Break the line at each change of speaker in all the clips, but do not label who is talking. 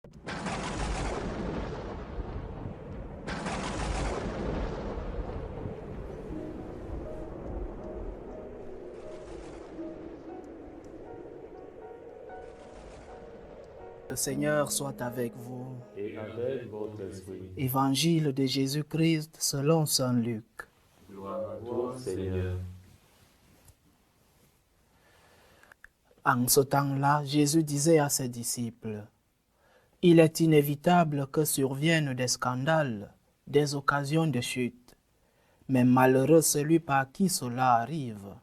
Le Seigneur soit avec vous.
Et avec votre esprit.
Évangile de Jésus-Christ selon saint Luc.
Gloire à toi, Seigneur.
En ce temps-là, Jésus disait à ses disciples, « Il est inévitable que surviennent des scandales, des occasions de chute, mais malheureux celui par qui cela arrive.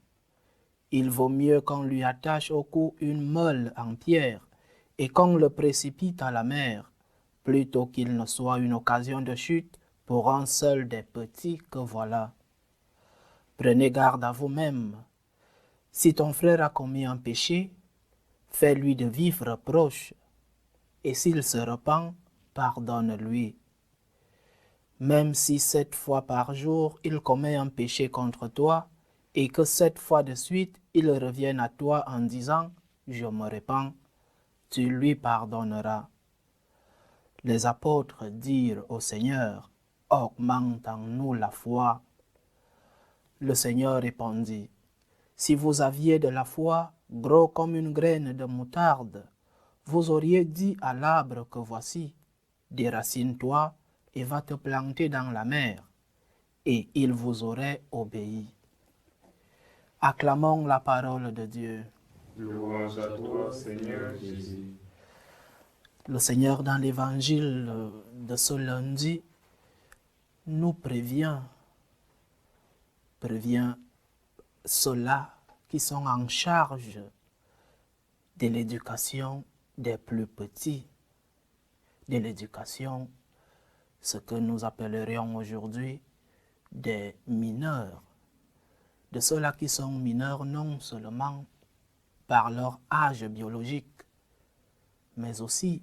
Il vaut mieux qu'on lui attache au cou une meule en pierre et qu'on le précipite à la mer, plutôt qu'il ne soit une occasion de chute pour un seul des petits que voilà. Prenez garde à vous-même. Si ton frère a commis un péché, fais-lui de vifs reproches, et s'il se repent, pardonne-lui. Même si 7 fois par jour il commet un péché contre toi, et que 7 fois de suite il revienne à toi en disant « Je me repens », tu lui pardonneras. Les apôtres dirent au Seigneur « Augmente en nous la foi ». Le Seigneur répondit « Si vous aviez de la foi, gros comme une graine de moutarde, vous auriez dit à l'arbre que voici, déracine-toi et va te planter dans la mer, et il vous aurait obéi. » Acclamons la parole de Dieu.
Louange à toi, Seigneur Jésus.
Le Seigneur, dans l'évangile de ce lundi, nous prévient ceux-là qui sont en charge de l'éducation des plus petits, de l'éducation, ce que nous appellerions aujourd'hui des mineurs, de ceux-là qui sont mineurs non seulement par leur âge biologique, mais aussi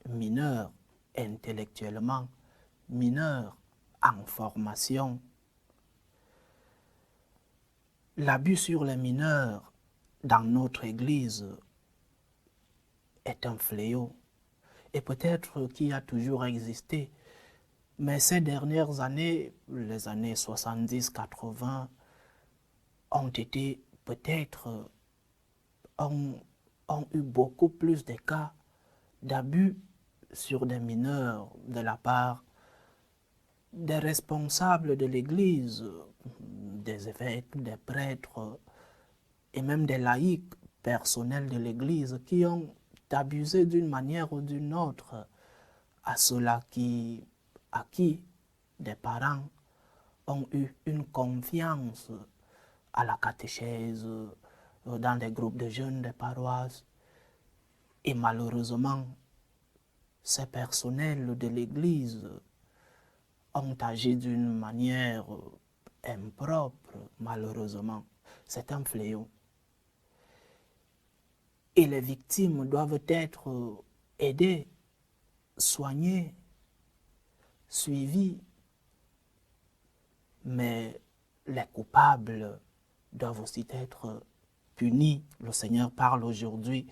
mineurs intellectuellement, mineurs en formation. L'abus sur les mineurs dans notre Église est un fléau, et peut-être qu'il a toujours existé, mais ces dernières années, les années 70-80, ont été peut-être, ont eu beaucoup plus de cas d'abus sur des mineurs de la part des responsables de l'Église, des évêques, des prêtres et même des laïcs personnels de l'Église qui ont abusé d'une manière ou d'une autre à ceux-là à qui des parents ont eu une confiance à la catéchèse, dans des groupes de jeunes des paroisses. Et malheureusement, ces personnels de l'Église ont agi d'une manière impropre, malheureusement. C'est un fléau. Et les victimes doivent être aidées, soignées, suivies. Mais les coupables doivent aussi être punis. Le Seigneur parle aujourd'hui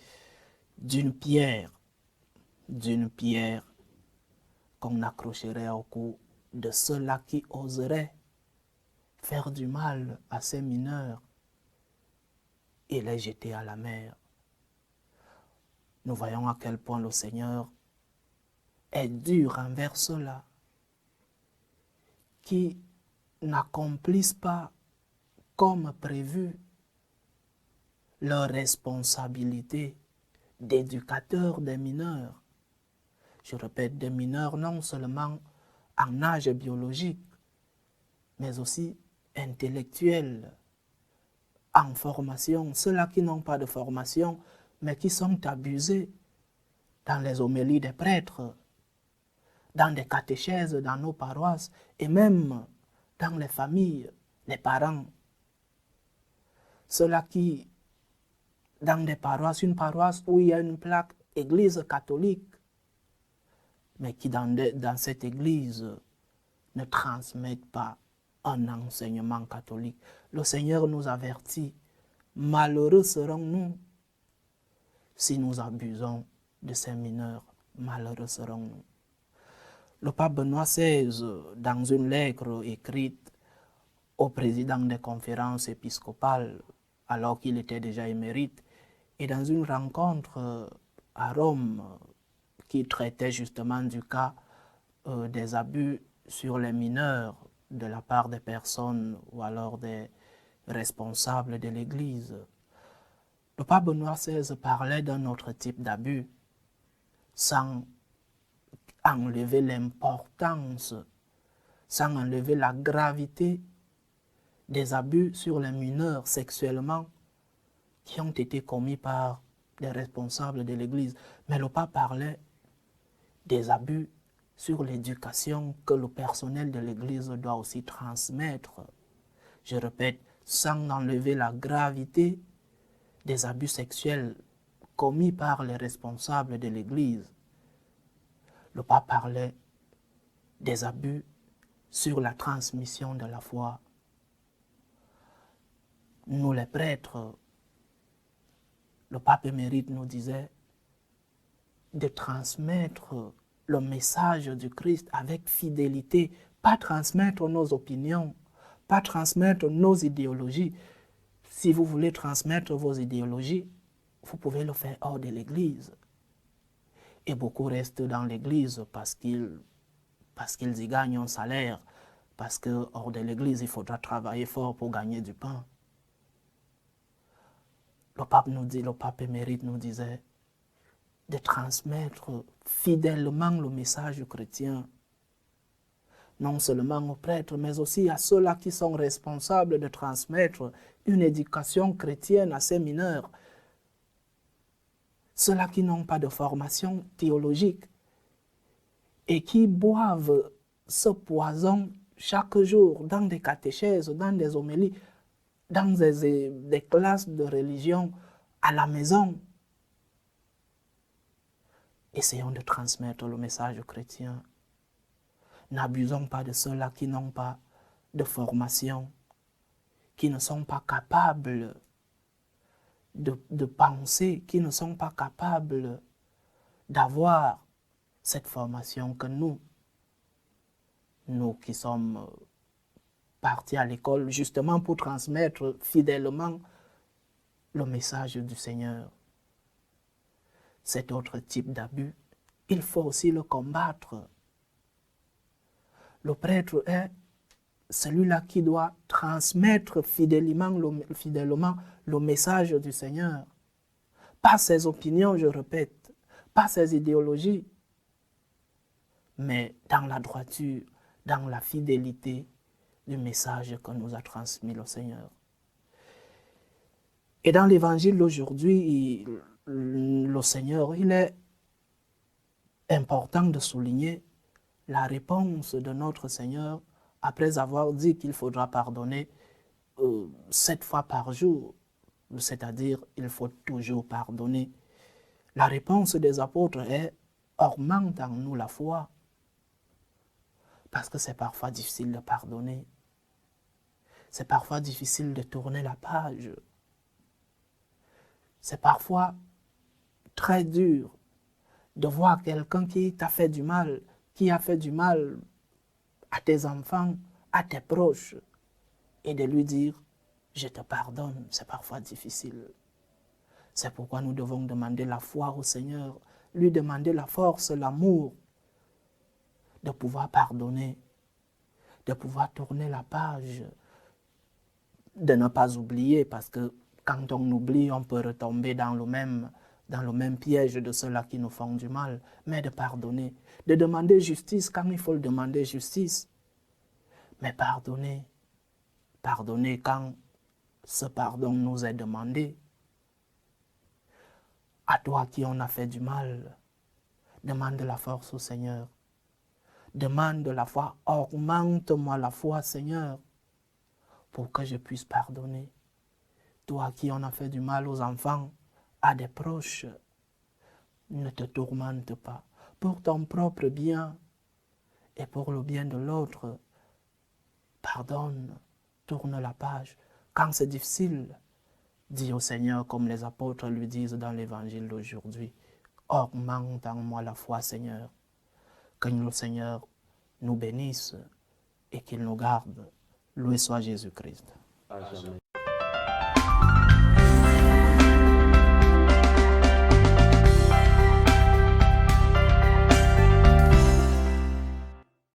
d'une pierre qu'on accrocherait au cou de ceux-là qui oseraient faire du mal à ces mineurs et les jeter à la mer. Nous voyons à quel point le Seigneur est dur envers ceux-là qui n'accomplissent pas comme prévu leur responsabilité d'éducateur des mineurs. Je répète, des mineurs non seulement en âge biologique, mais aussi intellectuels, en formation, ceux-là qui n'ont pas de formation, mais qui sont abusés dans les homélies des prêtres, dans des catéchèses, dans nos paroisses, et même dans les familles, les parents. Ceux-là qui, dans des paroisses, une paroisse où il y a une plaque Église catholique, mais qui dans cette Église ne transmettent pas un enseignement catholique. Le Seigneur nous avertit, malheureux serons-nous si nous abusons de ces mineurs. malheureux serons-nous. Le pape Benoît XVI, dans une lettre écrite au président des conférences épiscopales, alors qu'il était déjà émérite, et dans une rencontre à Rome qui traitait justement du cas des abus sur les mineurs de la part des personnes ou alors des responsables de l'Église. Le pape Benoît XVI parlait d'un autre type d'abus sans enlever l'importance, sans enlever la gravité des abus sur les mineurs sexuellement qui ont été commis par des responsables de l'Église. Mais le pape parlait des abus sur l'éducation que le personnel de l'Église doit aussi transmettre. Je répète, sans enlever la gravité des abus sexuels commis par les responsables de l'Église. Le pape parlait des abus sur la transmission de la foi. Nous les prêtres, le pape émérite nous disait de transmettre le message du Christ avec fidélité, pas transmettre nos opinions, pas transmettre nos idéologies. Si vous voulez transmettre vos idéologies, vous pouvez le faire hors de l'Église. Et beaucoup restent dans l'Église parce qu'ils y gagnent un salaire, parce que hors de l'Église, il faudra travailler fort pour gagner du pain. Le pape émérite nous disait de transmettre fidèlement le message chrétien, non seulement aux prêtres, mais aussi à ceux-là qui sont responsables de transmettre une éducation chrétienne à ces mineurs, ceux-là qui n'ont pas de formation théologique et qui boivent ce poison chaque jour dans des catéchèses, dans des homélies, dans des classes de religion, à la maison. Essayons de transmettre le message chrétien. N'abusons pas de ceux-là qui n'ont pas de formation, qui ne sont pas capables de penser, qui ne sont pas capables d'avoir cette formation que nous qui sommes partis à l'école justement pour transmettre fidèlement le message du Seigneur. Cet autre type d'abus, il faut aussi le combattre. Le prêtre est celui-là qui doit transmettre fidèlement le message du Seigneur. Pas ses opinions, je répète, pas ses idéologies, mais dans la droiture, dans la fidélité du message que nous a transmis le Seigneur. Et dans l'évangile d'aujourd'hui, le Seigneur, il est important de souligner la réponse de notre Seigneur après avoir dit qu'il faudra pardonner 7 fois par jour, c'est-à-dire il faut toujours pardonner. La réponse des apôtres est « augmente en nous la foi », parce que c'est parfois difficile de pardonner. C'est parfois difficile de tourner la page. C'est parfois très dur de voir quelqu'un qui t'a fait du mal, qui a fait du mal à tes enfants, à tes proches, et de lui dire « je te pardonne », c'est parfois difficile. C'est pourquoi nous devons demander la foi au Seigneur, lui demander la force, l'amour, de pouvoir pardonner, de pouvoir tourner la page, de ne pas oublier, parce que quand on oublie, on peut retomber dans le même piège de ceux-là qui nous font du mal, mais de pardonner, de demander justice quand il faut le demander justice, mais pardonner quand ce pardon nous est demandé. À toi qui on a fait du mal, demande la force au Seigneur. Demande la foi, augmente-moi la foi, Seigneur, pour que je puisse pardonner. Toi qui on a fait du mal aux enfants, à des proches, ne te tourmente pas. Pour ton propre bien et pour le bien de l'autre, pardonne, tourne la page. Quand c'est difficile, dis au Seigneur comme les apôtres lui disent dans l'évangile d'aujourd'hui, Augmente en moi la foi, Seigneur. Que le Seigneur nous bénisse et qu'il nous garde. Loué soit Jésus-Christ.
À jamais.